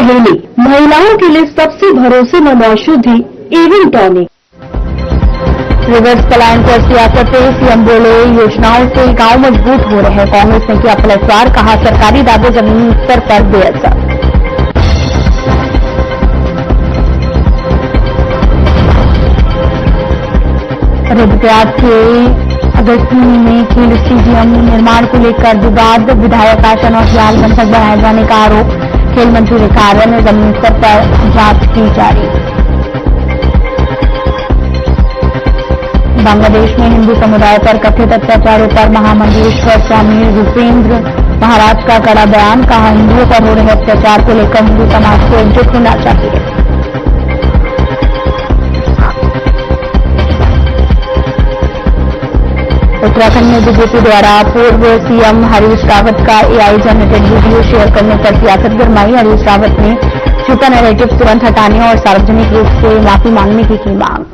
पहेली, महिलाओं के लिए सबसे भरोसेमंद औषधि एविल टॉनिक। रिवर्स पलायन पर सियासत से सीएम बोले, योजनाओं से गांव मजबूत हो रहे हैं। कांग्रेस ने किया पलटवार, कहा सरकारी दावे जमीनी स्तर पर बेअसर। रुद्रप्रयाग के अगस्ती में खेल स्टेडियम निर्माण को लेकर विवाद, विधायक आसन और जाल बंधक बनाए जाने का आरोप। खेल मंत्री के कार्यालय में जमीनी स्तर पर जांच की जारी। बांग्लादेश में हिंदू समुदाय पर कथित अत्याचारों पर महामंडलेश्वर स्वामी रूपेंद्र महाराज का कड़ा बयान, कहा हिंदुओं पर हो रहे अत्याचार को लेकर हिंदू समाज को एकजुट होना चाहिए। उत्तराखंड में बीजेपी द्वारा पूर्व सीएम हरीश रावत का एआई जनरेटेड वीडियो शेयर करने पर सियासत गरमाई। हरीश रावत ने झूठा नैरेटिव तुरंत हटाने और सार्वजनिक रूप से माफी मांगने की मांग।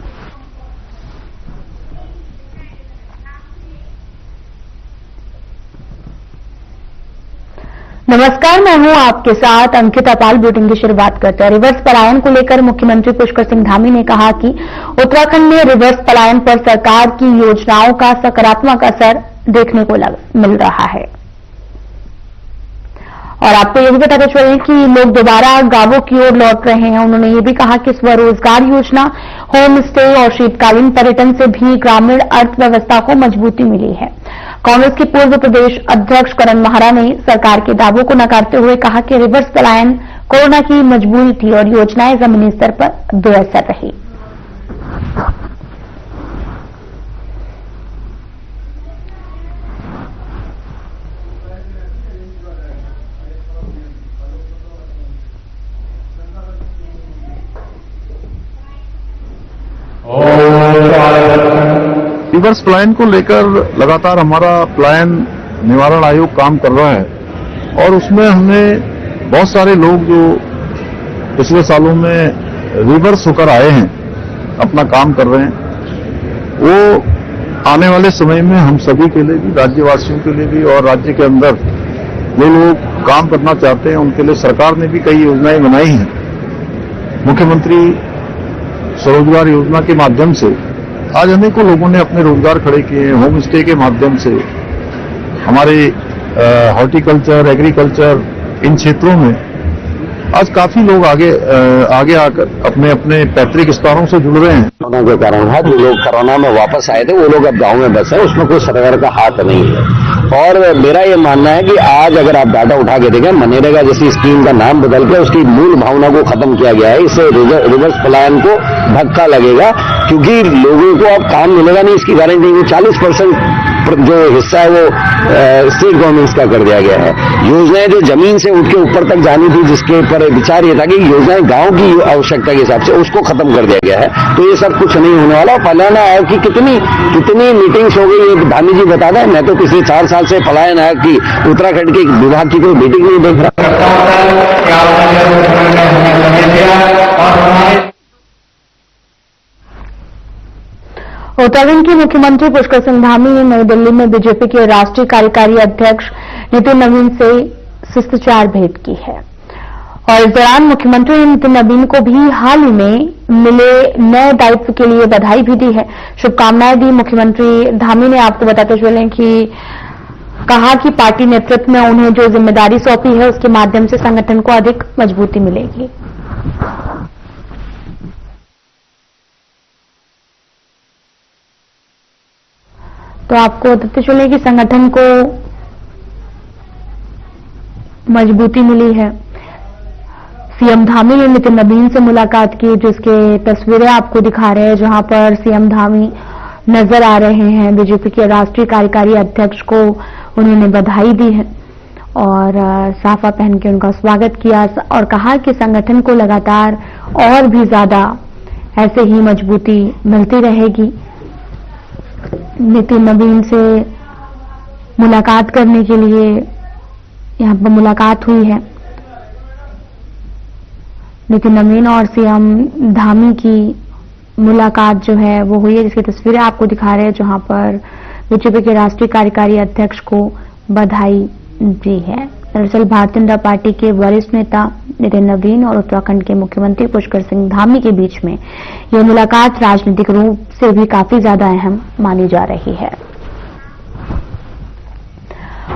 नमस्कार, मैं हूं आपके साथ अंकिता पाल। बुलेटिन की शुरुआत करते हैं। रिवर्स पलायन को लेकर मुख्यमंत्री पुष्कर सिंह धामी ने कहा कि उत्तराखंड में रिवर्स पलायन पर सरकार की योजनाओं का सकारात्मक असर देखने को मिल रहा है। और आपको यह भी बताते चलें कि लोग दोबारा गांवों की ओर लौट रहे हैं। उन्होंने ये भी कहा कि स्वरोजगार योजना, होम स्टे और शीतकालीन पर्यटन से भी ग्रामीण अर्थव्यवस्था को मजबूती मिली है। कांग्रेस के पूर्व प्रदेश अध्यक्ष करण माहरा ने सरकार के दावों को नकारते हुए कहा कि रिवर्स पलायन कोरोना की मजबूरी थी और योजनाएं जमीनी स्तर पर बेअसर रही। रिवर्स पलायन को लेकर लगातार हमारा पलायन निवारण आयोग काम कर रहा है और उसमें हमने बहुत सारे लोग जो पिछले सालों में रिवर्स होकर आए हैं, अपना काम कर रहे हैं, वो आने वाले समय में हम सभी के लिए भी, राज्यवासियों के लिए भी और राज्य के अंदर जो लोग काम करना चाहते हैं उनके लिए सरकार ने भी कई योजनाएं बनाई हैं। मुख्यमंत्री स्वरोजगार योजना के माध्यम से आज अनेकों लोगों ने अपने रोजगार खड़े किए हैं। होम स्टे के माध्यम से हमारे हॉर्टिकल्चर, एग्रीकल्चर, इन क्षेत्रों में आज काफी लोग आगे आकर अपने अपने पैतृक स्थानों से जुड़ रहे हैं। कोरोना के कारण है, जो लोग कोरोना में वापस आए थे वो लोग अब गांव में बसे, उसमें कोई सरकार का हाथ नहीं है। और मेरा ये मानना है कि आज अगर आप डाटा उठा के देखें, मनरेगा जैसी स्कीम का नाम बदल के उसकी मूल भावना को खत्म किया गया है। इससे रिवर्स पलायन को धक्का लगेगा, क्योंकि लोगों को अब काम मिलेगा नहीं, इसकी गारंटी नहीं। 40% जो हिस्सा है वो स्टेट गवर्नमेंट्स का कर दिया गया है। योजनाएं जो जमीन से उठ के ऊपर तक जानी थी, जिसके ऊपर विचार ये था कि योजनाएं गांव की आवश्यकता के हिसाब से, उसको खत्म कर दिया गया है। तो ये सब कुछ नहीं होने वाला। पलायन आयोग की कितनी मीटिंग्स हो गई, ये धामी जी बता दें। मैं तो पिछले 4 साल से पलायन आयोग की उत्तराखंड के विभाग की कोई मीटिंग नहीं देख रहा। उत्तराखंड के मुख्यमंत्री पुष्कर सिंह धामी ने नई दिल्ली में बीजेपी के राष्ट्रीय कार्यकारी अध्यक्ष नितिन नवीन से शिष्टाचार भेंट की है। और इस दौरान मुख्यमंत्री ने नितिन नवीन को भी हाल ही में मिले नए दायित्व के लिए बधाई भी दी है, शुभकामनाएं दी। मुख्यमंत्री धामी ने आपको बताते चले कि कहा कि पार्टी नेतृत्व में उन्हें जो जिम्मेदारी सौंपी है उसके माध्यम से संगठन को अधिक मजबूती मिलेगी। तो आपको बताते चले कि संगठन को मजबूती मिली है। सीएम धामी ने नितिन नवीन से मुलाकात की, जिसके तस्वीरें आपको दिखा रहे हैं, जहां पर सीएम धामी नजर आ रहे हैं। बीजेपी के राष्ट्रीय कार्यकारी अध्यक्ष को उन्होंने बधाई दी है और साफा पहन के उनका स्वागत किया और कहा कि संगठन को लगातार और भी ज्यादा ऐसे ही मजबूती मिलती रहेगी। नितिन नवीन से मुलाकात करने के लिए यहां पर मुलाकात हुई है। नितिन नवीन और सीएम धामी की मुलाकात जो है वो हुई है, जिसकी तस्वीरें आपको दिखा रहे हैं, जहां पर बीजेपी के राष्ट्रीय कार्यकारी अध्यक्ष को बधाई दी है। दरअसल भारतीय जनता पार्टी के वरिष्ठ नेता नितिन नवीन और उत्तराखंड के मुख्यमंत्री पुष्कर सिंह धामी के बीच में यह मुलाकात राजनीतिक रूप से भी काफी ज्यादा अहम मानी जा रही है।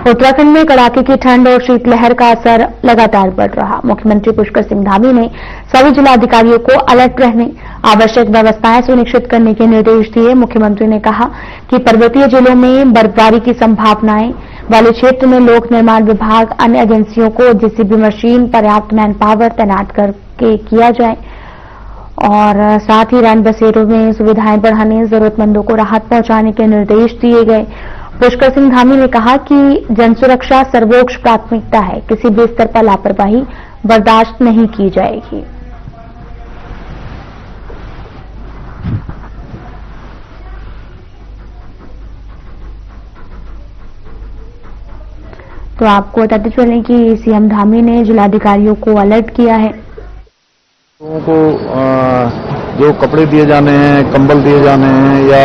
उत्तराखंड में कड़ाके की ठंड और शीतलहर का असर लगातार बढ़ रहा। मुख्यमंत्री पुष्कर सिंह धामी ने सभी जिलाधिकारियों को अलर्ट रहने, आवश्यक व्यवस्थाएं सुनिश्चित करने के निर्देश दिए। मुख्यमंत्री ने कहा कि पर्वतीय जिलों में बर्फबारी की संभावनाएं वाले क्षेत्र में लोक निर्माण विभाग, अन्य एजेंसियों को जेसीबी मशीन, पर्याप्त मैन पावर तैनात करके किया जाए और साथ ही रैन बसेरों में सुविधाएं बढ़ाने, जरूरतमंदों को राहत पहुंचाने के निर्देश दिए गए। पुष्कर सिंह धामी ने कहा कि जन सुरक्षा सर्वोच्च प्राथमिकता है, किसी भी स्तर पर लापरवाही बर्दाश्त नहीं की जाएगी। तो आपको बताते चलें कि सीएम धामी ने जिलाधिकारियों को अलर्ट किया है। लोगों को जो कपड़े दिए जाने हैं, कंबल दिए जाने हैं या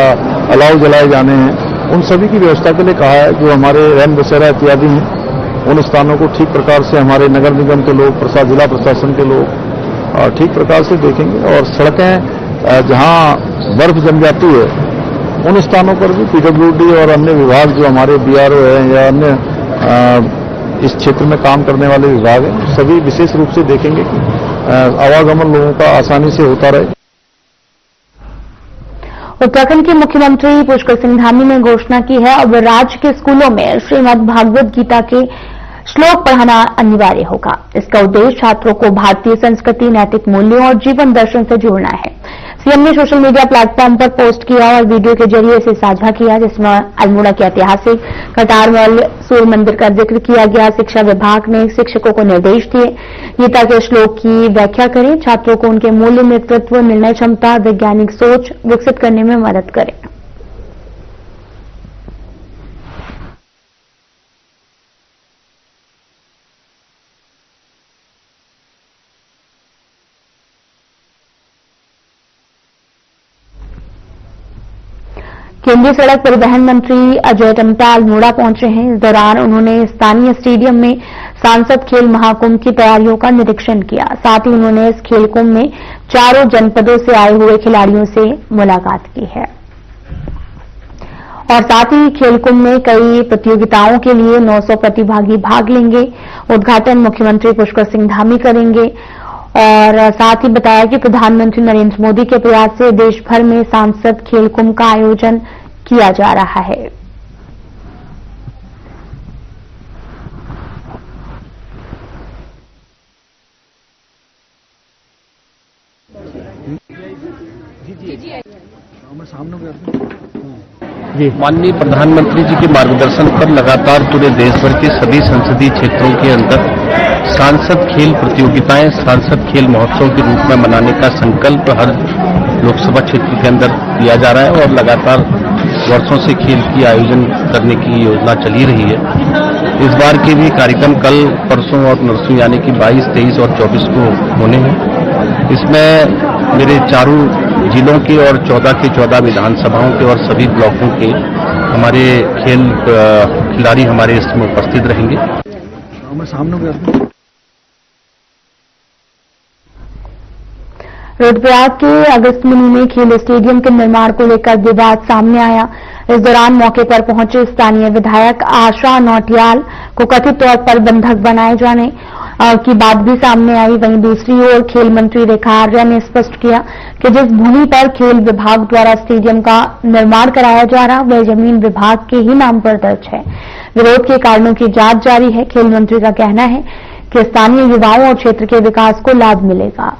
अलाव जलाए जाने हैं, उन सभी की व्यवस्था के लिए कहा है। जो हमारे रैन बसेरा इत्यादि हैं, उन स्थानों को ठीक प्रकार से हमारे नगर निगम के लोग, जिला प्रशासन के लोग ठीक प्रकार से देखेंगे और सड़कें जहां बर्फ जम जाती है उन स्थानों पर भी पीडब्ल्यूडी और अन्य विभाग जो हमारे बीआरओ हैं या अन्य इस क्षेत्र में काम करने वाले विभाग हैं, सभी विशेष रूप से देखेंगे कि आवागमन लोगों का आसानी से होता रहे। उत्तराखंड के मुख्यमंत्री पुष्कर सिंह धामी ने घोषणा की है अब राज्य के स्कूलों में श्रीमद् भागवत गीता के श्लोक पढ़ाना अनिवार्य होगा। इसका उद्देश्य छात्रों को भारतीय संस्कृति, नैतिक मूल्यों और जीवन दर्शन से जोड़ना है। सीएम ने सोशल मीडिया प्लेटफॉर्म पर पोस्ट किया और वीडियो के जरिए इसे साझा किया, जिसमें अल्मोड़ा के ऐतिहासिक कटारमल सूर्य मंदिर का जिक्र किया गया। शिक्षा विभाग ने शिक्षकों को निर्देश दिए गीता के श्लोक की व्याख्या करें, छात्रों को उनके मूल्य, नेतृत्व, निर्णय क्षमता, वैज्ञानिक सोच विकसित करने में मदद करें। केंद्रीय सड़क परिवहन मंत्री अजय टम्टा अल्मोड़ा पहुंचे हैं। इस दौरान उन्होंने स्थानीय स्टेडियम में सांसद खेल महाकुंभ की तैयारियों का निरीक्षण किया। साथ ही उन्होंने इस खेल कुंभ में चारों जनपदों से आए हुए खिलाड़ियों से मुलाकात की है और साथ ही खेल कुंभ में कई प्रतियोगिताओं के लिए 900 प्रतिभागी भाग लेंगे। उद्घाटन मुख्यमंत्री पुष्कर सिंह धामी करेंगे और साथ ही बताया कि प्रधानमंत्री नरेंद्र मोदी के प्रयास से देश भर में सांसद खेल कुंभ का आयोजन किया जा रहा है। माननीय प्रधानमंत्री जी के मार्गदर्शन पर लगातार पूरे देश भर के सभी संसदीय क्षेत्रों के अंदर सांसद खेल प्रतियोगिताएं, सांसद खेल महोत्सव के रूप में मनाने का संकल्प हर लोकसभा क्षेत्र के अंदर किया जा रहा है और लगातार वर्षों से खेल की आयोजन करने की योजना चली रही है। इस बार के भी कार्यक्रम कल, परसों और नरसों यानी कि 22, 23 और 24 को होने हैं। इसमें मेरे चारों जिलों के और 14 के 14 विधानसभाओं के और सभी ब्लॉकों के हमारे खेल खिलाड़ी हमारे इसमें उपस्थित रहेंगे। रुद्रप्रयाग के अगस्त्यमुनि में खेल स्टेडियम के निर्माण को लेकर विवाद सामने आया। इस दौरान मौके पर पहुंचे स्थानीय विधायक आशा नौटियाल को कथित तौर पर बंधक बनाए जाने की बात भी सामने आई। वहीं दूसरी ओर खेल मंत्री रेखा आर्या ने स्पष्ट किया कि जिस भूमि पर खेल विभाग द्वारा स्टेडियम का निर्माण कराया जा रहा वह जमीन विभाग के ही नाम पर दर्ज है। विरोध के कारणों की जांच जारी है। खेल मंत्री का कहना है कि स्थानीय युवाओं और क्षेत्र के विकास को लाभ मिलेगा।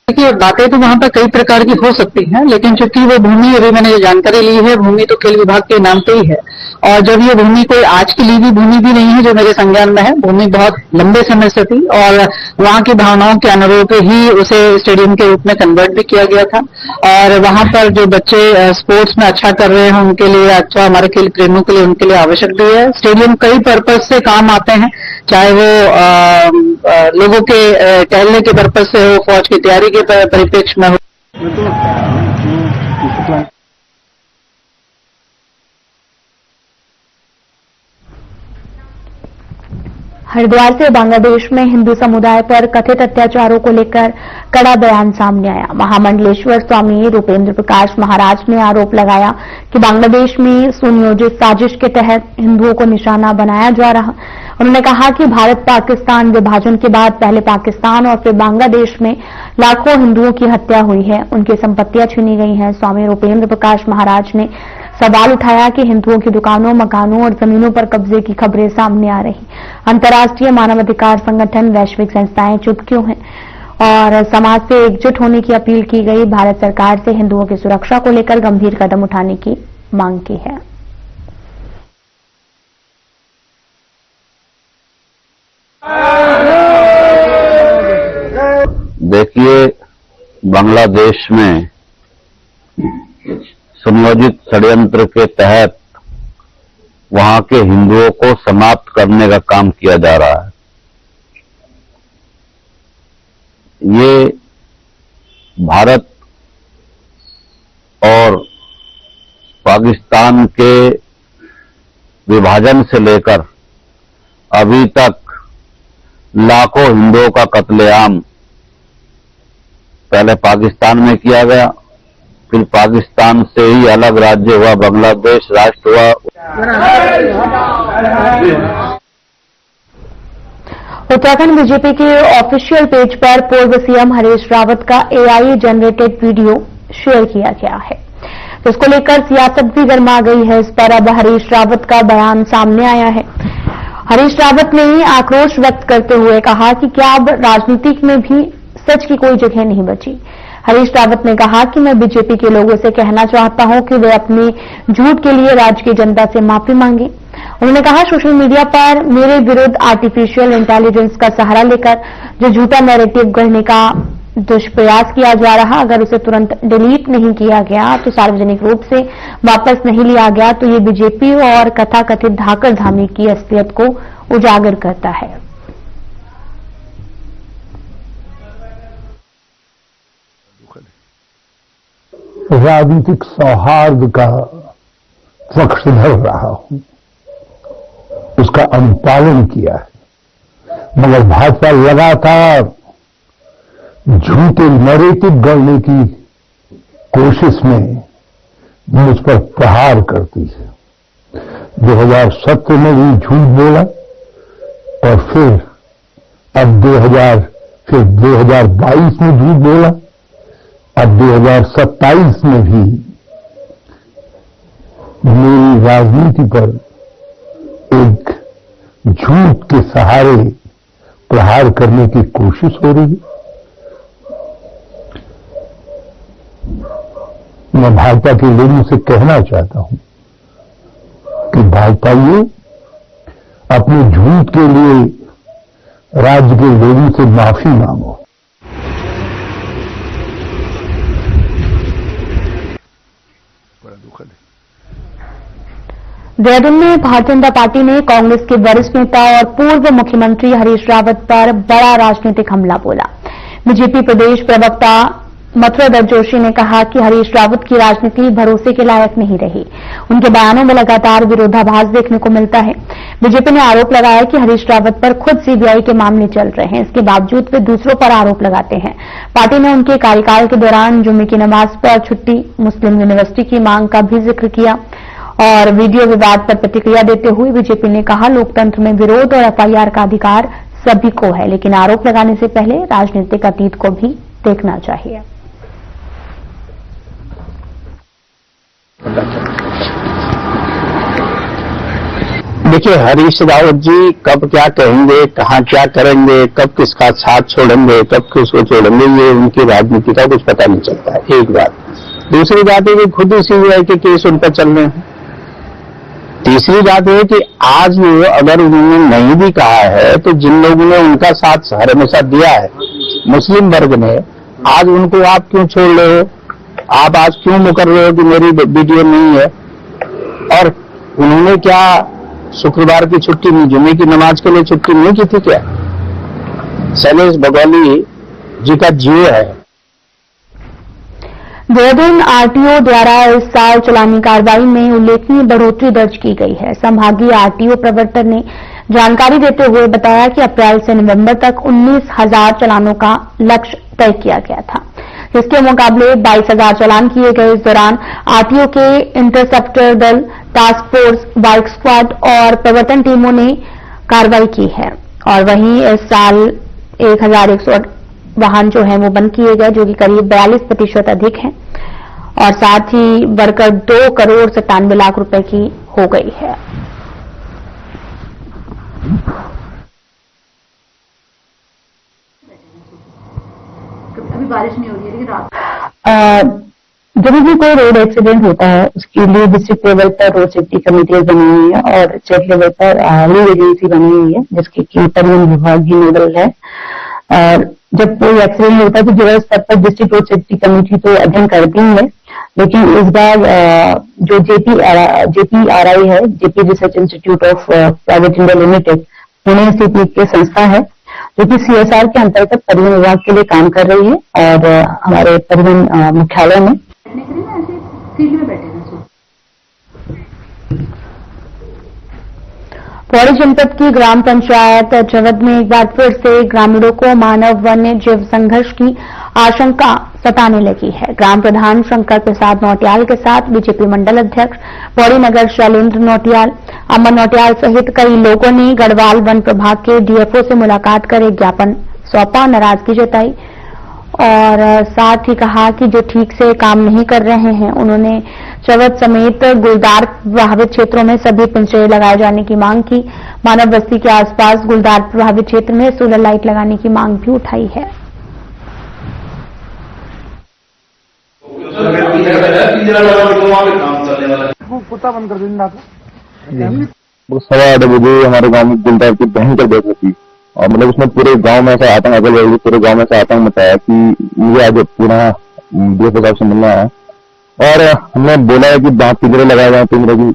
देखिए, बातें तो वहां पर कई प्रकार की हो सकती हैं, लेकिन चूंकि वो भूमि, अभी मैंने जो जानकारी ली है, भूमि तो खेल विभाग के नाम पे ही है और जब ये भूमि कोई आज की ली हुई भूमि भी नहीं है जो मेरे संज्ञान में है, भूमि बहुत लंबे समय से थी और वहां की भावनाओं के अनुरूप ही उसे स्टेडियम के रूप में कन्वर्ट भी किया गया था और वहां पर जो बच्चे स्पोर्ट्स में अच्छा कर रहे हैं उनके लिए, अच्छा हमारे खेल प्रेमियों के लिए, उनके लिए आवश्यक भी है। स्टेडियम कई पर्पज से काम आते हैं, चाहे वो लोगों के टहलने के पर्पज से हो, फौज की तैयारी के परिप्रेक्ष्य में हो। हरिद्वार से बांग्लादेश में हिंदू समुदाय पर कथित अत्याचारों को लेकर कड़ा बयान सामने आया। महामंडलेश्वर स्वामी रूपेंद्र प्रकाश महाराज ने आरोप लगाया कि बांग्लादेश में सुनियोजित साजिश के तहत हिंदुओं को निशाना बनाया जा रहा। उन्होंने कहा कि भारत पाकिस्तान विभाजन के बाद पहले पाकिस्तान और फिर बांग्लादेश में लाखों हिंदुओं की हत्या हुई है, उनकी संपत्तियां छीनी गई हैं। स्वामी रूपेंद्र प्रकाश महाराज ने सवाल उठाया कि हिंदुओं की दुकानों, मकानों और जमीनों पर कब्जे की खबरें सामने आ रही। अंतर्राष्ट्रीय मानवाधिकार संगठन, वैश्विक संस्थाएं चुप क्यों हैं और समाज से एकजुट होने की अपील की गई। भारत सरकार से हिंदुओं की सुरक्षा को लेकर गंभीर कदम उठाने की मांग की है। देखिए, बांग्लादेश में सुनियोजित षड्यंत्र के तहत वहां के हिंदुओं को समाप्त करने का काम किया जा रहा है। ये भारत और पाकिस्तान के विभाजन से लेकर अभी तक लाखों हिंदुओं का कत्लेआम पहले पाकिस्तान में किया गया, फिर पाकिस्तान से ही अलग राज्य हुआ, बांग्लादेश राष्ट्र हुआ। उत्तराखंड बीजेपी के ऑफिशियल पेज पर पूर्व सीएम हरीश रावत का एआई जनरेटेड वीडियो शेयर किया गया है, जिसको लेकर सियासत भी गर्मा गई है। इस पर अब हरीश रावत का बयान सामने आया है। हरीश रावत ने आक्रोश व्यक्त करते हुए कहा कि क्या अब राजनीति में भी सच की कोई जगह नहीं बची। हरीश रावत ने कहा कि मैं बीजेपी के लोगों से कहना चाहता हूं कि वे अपने झूठ के लिए राज्य की जनता से माफी मांगे। उन्होंने कहा, सोशल मीडिया पर मेरे विरुद्ध आर्टिफिशियल इंटेलिजेंस का सहारा लेकर जो झूठा नैरेटिव गढ़ने का दुष्प्रयास किया जा रहा, अगर उसे तुरंत डिलीट नहीं किया गया तो सार्वजनिक रूप से वापस नहीं लिया गया तो ये बीजेपी और कथाकथित धाकर धामी की असलियत को उजागर करता है। राजनीतिक सौहार्द का पक्ष धर रहा हूं, उसका अनुपालन किया है, मगर भाजपा लगातार झूठे नैरेटिव गढ़ने की कोशिश में मुझ पर प्रहार करती है। 2017 में भी झूठ बोला और फिर 2022 में झूठ बोला, अब 2027 में भी मेरी राजनीति पर एक झूठ के सहारे प्रहार करने की कोशिश हो रही है। मैं भाजपा के लोगों से कहना चाहता हूं कि भाजपाइयों, अपने झूठ के लिए राज्य के लोगों से माफी मांगो। देहरादून में भारतीय जनता पार्टी ने कांग्रेस के वरिष्ठ नेता और पूर्व मुख्यमंत्री हरीश रावत पर बड़ा राजनीतिक हमला बोला। बीजेपी प्रदेश प्रवक्ता मथुरा जोशी ने कहा कि हरीश रावत की राजनीति भरोसे के लायक नहीं रही। उनके बयानों में लगातार विरोधाभास देखने को मिलता है। बीजेपी ने आरोप लगाया कि हरीश रावत पर खुद सीबीआई के मामले चल रहे हैं, इसके बावजूद वे दूसरों पर आरोप लगाते हैं। पार्टी ने उनके कार्यकाल के दौरान जुम्मे की नमाज पर छुट्टी, मुस्लिम यूनिवर्सिटी की मांग का भी जिक्र किया और वीडियो विवाद पर प्रतिक्रिया देते हुए बीजेपी ने कहा, लोकतंत्र में विरोध और एफआईआर का अधिकार सभी को है, लेकिन आरोप लगाने से पहले राजनीतिक अतीत को भी देखना चाहिए। देखिए, हरीश रावत जी कब क्या कहेंगे, कहां क्या करेंगे, कब किसका साथ छोड़ेंगे, कब किसको छोड़ेंगे, ये उनकी राजनीति का कुछ पता नहीं चलता है। एक बात। दूसरी बात है कि खुद ही सीबीआई के केस उन पर चल रहे हैं। तीसरी बात है कि आज ये अगर उन्होंने नहीं भी कहा है तो जिन लोगों ने उनका साथ हमेशा दिया है, मुस्लिम वर्ग ने, आज उनको आप क्यों छोड़ रहे हो? आप आज क्यों मुकर रहे हो कि मेरी वीडियो नहीं है? और उन्होंने क्या शुक्रवार की छुट्टी नहीं, जुम्मे की नमाज के लिए छुट्टी नहीं की थी क्या? शैलेश बघौली जी का जियो है। देहरादून आरटीओ द्वारा इस साल चलानी कार्रवाई में उल्लेखनीय बढ़ोतरी दर्ज की गई है। संभागीय आरटीओ प्रवर्तन ने जानकारी देते हुए बताया कि अप्रैल से नवंबर तक 19,000 चालानों का लक्ष्य तय किया गया था, जिसके मुकाबले 22,000 चालान किए गए। इस दौरान आरटीओ के इंटरसेप्टर दल, टास्क फोर्स, बाइक स्क्वाड और प्रवर्तन टीमों ने कार्रवाई की है। और वहीं इस साल 1,100 वाहन जो है वो बंद किए गए, जो कि करीब 42% अधिक है, और साथ ही बढ़कर 2,97,00,000 रुपए की हो गई है। अभी बारिश नहीं हो रही है लेकिन रात जब भी कोई रोड एक्सीडेंट होता है उसके लिए डिस्ट्रिक्ट लेवल पर रोड सेफ्टी कमेटी बनी हुई है और स्टेट लेवल पर लीड एजेंसी बनी हुई है, जिसके की परिवहन विभाग ही नोडल है। और जब कोई एक्सीडेंट होता है तो जिला स्तर पर डिस्ट्रिक्ट रोड सेफ्टी कमेटी तो अध्ययन करती है, लेकिन इस बार जो JPRI है, JP research institute of private India limited, Pune स्थित एक संस्था है जो कि CSR के अंतर्गत परिवहन विभाग के लिए काम कर रही है और हमारे परिवहन मुख्यालय में पौड़ी जनपद की ग्राम पंचायत चवद में एक बार फिर से ग्रामीणों को मानव वन्य जीव संघर्ष की आशंका सताने लगी है। ग्राम प्रधान शंकर प्रसाद नौटियाल के साथ बीजेपी मंडल अध्यक्ष पौड़ी नगर शैलेंद्र नौटियाल, अमन नौटियाल सहित कई लोगों ने गढ़वाल वन प्रभाग के DFO से मुलाकात कर एक ज्ञापन सौंपा, नाराजगी जताई और साथ ही कहा कि जो ठीक से काम नहीं कर रहे हैं, उन्होंने चवद समेत गुलदार प्रभावित क्षेत्रों में सभी पिंजरे लगाए जाने की मांग की। मानव बस्ती के आसपास गुलदार प्रभावित क्षेत्र में सोलर लाइट लगाने की मांग भी उठाई है। कुत्ता बंद कर देना वो 8:15 बजे हमारे गांव में गुलदार की भयंकर बैठक थी और मतलब उसमें पूरे गांव में ऐसा आतंक पूरे गांव में ऐसा आतंक मचाया कि मुझे आज पूरा DFO साहब से मिलना है और हमने बोला है कि पिंजरे लगाए जाए, पिंजरे की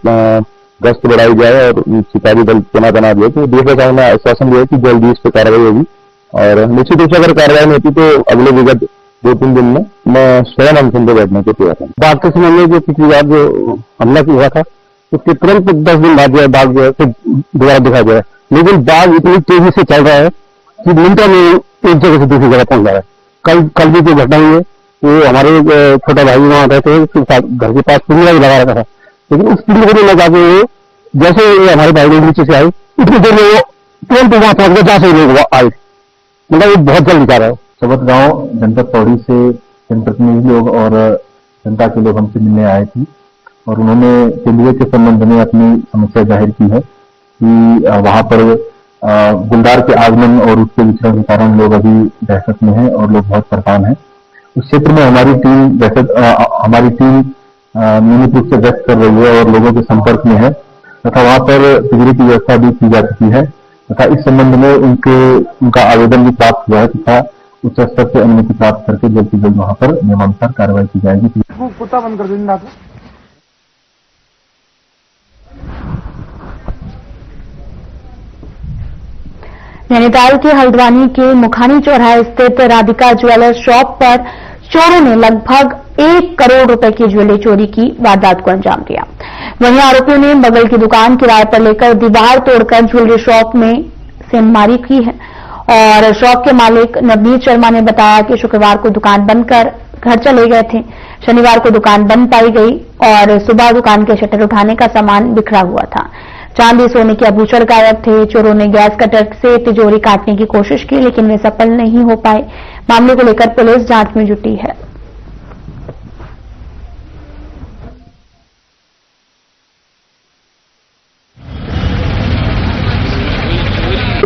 गश्त बढ़ाई जाए और सिपाही दल बना दिया। तो DFO साहब ने आश्वासन दिया कि जल्दी इस पर कार्रवाई होगी और निश्चित रूप से अगर कार्रवाई नहीं होती तो अगले विगत 2-3 दिन में मैं स्वयं अनशन पे बैठने को तैयार हूँ। बाघ के समय में जो पिछली बार जो हमला हुआ था उसके तुरंत 10 दिन बाद जो है बाघ जो है फिर दोबारा दिखाई दे रहा है, लेकिन बाघ इतनी तेजी से चल रहा है कि मिनटों में एक जगह से दूसरी जगह पहुंच जा रहा है। कल भी जो घटना हुई है वो हमारे छोटा भाई वहां रहते हैं, घर के पास पिंजरा भी लगा रखा था, लेकिन उस पिंजरे को लगा के जैसे हमारे भाई लोग नीचे से आए उतनी देर में वो तुरंत वहां पहुंच गए जहां से लोग आए, मतलब वो बहुत जल्द जा रहा है। चवद गांव जनपद पौड़ी से जनप्रतिनिधि लोग और जनता के लोग हमसे मिलने आए थे और उन्होंने पिंजरे के संबंध में अपनी समस्या जाहिर की है कि वहां पर गुलदार के आगमन और उसके विचरण के कारण लोग अभी दहशत में हैं और लोग बहुत परेशान हैं। उस क्षेत्र में हमारी टीम नियमित रूप से गश्त कर रही है और लोगों के संपर्क में है तथा वहां पर पिंजरे की व्यवस्था भी की जा चुकी है तथा इस संबंध में उनका आवेदन भी प्राप्त हुआ है तथा उच्च स्तर से अनुमति प्राप्त करके जल्द से जल्द वहां पर नियमानुसार कार्रवाई की जाएगी। कुत्ता बंद कर देना। नैनीताल के हल्द्वानी के मुखानी चौराहे स्थित राधिका ज्वेलर्स शॉप पर चोरों ने लगभग 1 करोड़ रुपए की ज्वेलरी चोरी की वारदात को अंजाम दिया। वहीं आरोपियों ने बगल की दुकान किराए पर लेकर दीवार तोड़कर ज्वेलरी शॉप में सेंधमारी की है और शॉप के मालिक नवनीत शर्मा ने बताया कि शुक्रवार को दुकान बंद कर घर चले गए थे। शनिवार को दुकान बंद पाई गई और सुबह दुकान के शटर उठाने का सामान बिखरा हुआ था। चांदी सोने के आभूषण गायब थे। चोरों ने गैस कटर से तिजोरी काटने की कोशिश की, लेकिन वे सफल नहीं हो पाए। मामले को लेकर पुलिस जांच में जुटी है।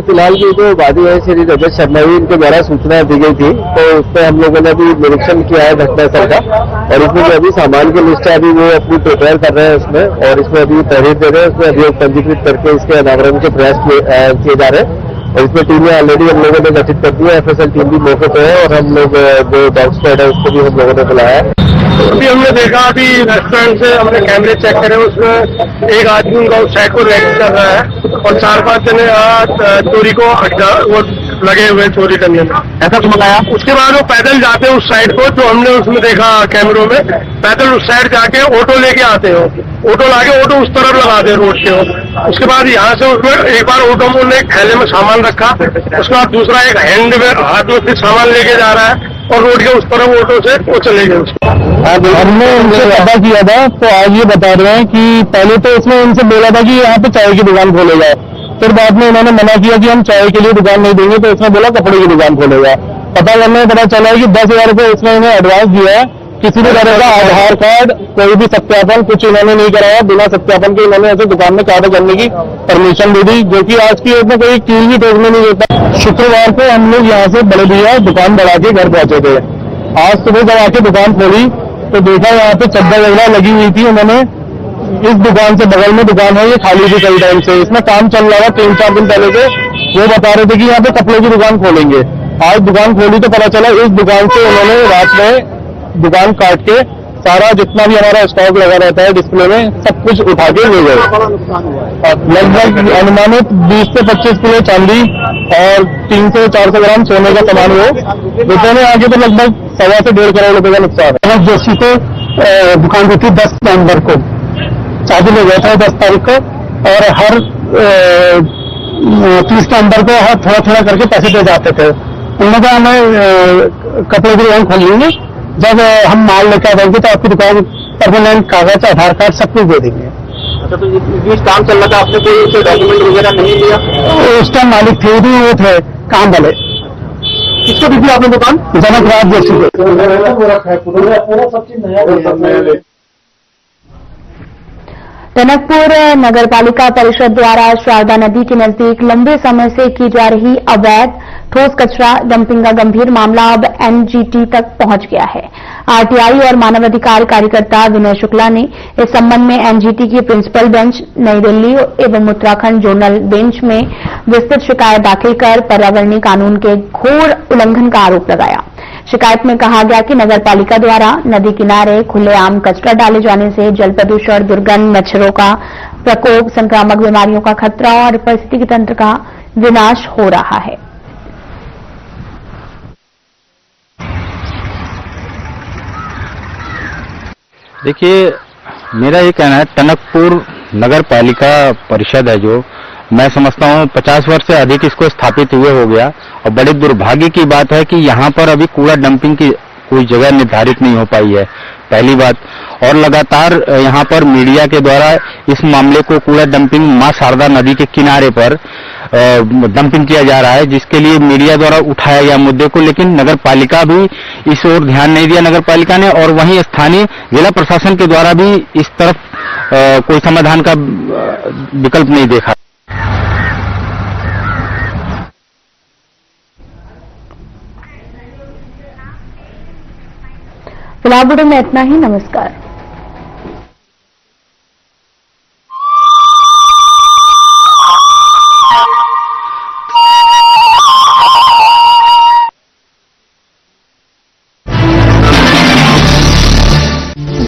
फिलहाल की जो वादी है श्री रजत शर्मा जी, इनके द्वारा सूचना दी गई थी, तो उस पर हम लोगों ने अभी निरीक्षण किया है घटनास्थल का और इसमें जो अभी सामान की लिस्ट है अभी वो अपनी प्रिपेयर कर रहे हैं उसमें और इसमें अभी तहरीर दे रहे हैं, उसमें अभियोग पंजीकृत करके इसके अनावरण के प्रयास किए जा रहे हैं और इसमें टीमें ऑलरेडी हम लोगों ने गठित कर दी है। FSL टीम भी मौके पे है और हम लोग जो डॉग स्क्वाड है उसको भी हम लोगों ने बुलाया है। अभी हमने देखा, अभी रेस्टोरेंट से हमने कैमरे चेक करे, उसमें एक आदमी उनका उस साइड को रेड कर रहा है और 4-5 जने चोरी को लगे हुए चोरी करने में। ऐसा तो बताया। उसके बाद वो पैदल जाते हैं उस साइड को, जो हमने उसमें देखा कैमरों में, पैदल उस साइड जाके ऑटो लेके आते हो, ऑटो लाके ऑटो उस तरफ लगाते हैं रोड के हो। उसके बाद यहाँ से उसमें एक बार ऑटो में उन्होंने थैले में सामान रखा, उसके बाद दूसरा एक हैंड में हाथ में फिर सामान लेके जा रहा है और रोड के उस तरफ ऑटो से वो चले गए उसको। हमने उनसे पता किया था, तो आज ये बता रहे हैं कि पहले तो उसने उनसे बोला था कि यहाँ पे चाय की दुकान खोलेगा, फिर बाद में उन्होंने मना किया कि हम चाय के लिए दुकान नहीं देंगे, तो उसने बोला कपड़े की दुकान खोलेगा। पता करने में पता चला है कि 10,000 रुपये उसने इन्हें एडवांस दिया है। किसी भी तरह का आधार कार्ड, कोई भी सत्यापन कुछ इन्होंने नहीं कराया, बिना सत्यापन के इन्होंने ऐसे दुकान में कार्य करने की परमिशन दे दी, जो कि आज की डेट में कोई कील भी ठोकने नहीं देता। शुक्रवार को हम लोग यहाँ से बड़े भैया दुकान बढ़ा के घर पहुंचे थे। आज सुबह जब आके दुकान खोली तो देखा यहाँ पे चद्दर वगैरह लगी हुई थी। उन्होंने इस दुकान से बगल में दुकान है, ये खाली थी कई टाइम से, इसमें काम चल रहा था 3-4 दिन पहले से। वो बता रहे थे कि यहाँ पे कपड़े की दुकान खोलेंगे। आज दुकान खोली तो पता चला इस दुकान से उन्होंने रात में दुकान काट के सारा जितना भी हमारा स्टॉक लगा रहता है डिस्प्ले में सब कुछ उठा के ले गए। लगभग अनुमानित 20 से 25 किलो चांदी और 300 से 400 ग्राम सोने का सामान वो दुकान आगे तो लगभग 1.25 से 1.5 करोड़ रुपए का नुकसान है। जोशी को दुकान को थी 10 नवंबर को चाबी ले गया था 10 तारीख को, और हर 30 नवंबर को हर थोड़ा थोड़ा करके पैसे दे जाते थे। उन्होंने कहा हमें कपड़े की दुकान खोल लेंगे, जब हम माल लेकर आएंगे तो आपकी दुकान परमानेंट कागज, आधार कार्ड सब कुछ दे देंगे। अच्छा, तो बीच काम चल रहा था, आपने कोई डॉक्यूमेंट वगैरह नहीं लिया? उस टाइम मालिक थे भी, वो थे काम वाले। किसको दी थी आपने दुकान? जनक राज जोशी को। टनकपुर नगर पालिका परिषद द्वारा शारदा नदी के नजदीक लंबे समय से की जा रही अवैध ठोस कचरा डंपिंग का गंभीर मामला अब एनजीटी तक पहुंच गया है। आरटीआई और मानवाधिकार कार्यकर्ता विनय शुक्ला ने इस संबंध में एनजीटी की प्रिंसिपल बेंच नई दिल्ली एवं उत्तराखंड जोनल बेंच में विस्तृत शिकायत दाखिल कर पर्यावरणीय कानून के घोर उल्लंघन का आरोप लगाया। शिकायत में कहा गया कि नगर पालिका द्वारा नदी किनारे खुलेआम कचरा डाले जाने से जल प्रदूषण, दुर्गंध, मच्छरों का प्रकोप, संक्रामक बीमारियों का खतरा और पारिस्थितिकी तंत्र का विनाश हो रहा है। देखिए, मेरा ये कहना है, टनकपुर नगर पालिका परिषद है जो मैं समझता हूँ 50 वर्ष से अधिक इसको स्थापित हुए हो गया, और बड़े दुर्भाग्य की बात है कि यहाँ पर अभी कूड़ा डंपिंग की कोई जगह निर्धारित नहीं हो पाई है, पहली बात। और लगातार यहाँ पर मीडिया के द्वारा इस मामले को कूड़ा डंपिंग मां शारदा नदी के किनारे पर डंपिंग किया जा रहा है, जिसके लिए मीडिया द्वारा उठाया गया मुद्दे को, लेकिन नगर पालिका भी इस ओर ध्यान नहीं दिया नगर पालिका ने, और वहीं स्थानीय जिला प्रशासन के द्वारा भी इस तरफ कोई समाधान का विकल्प नहीं देखा। फिलहाल वीडियो में इतना ही। नमस्कार।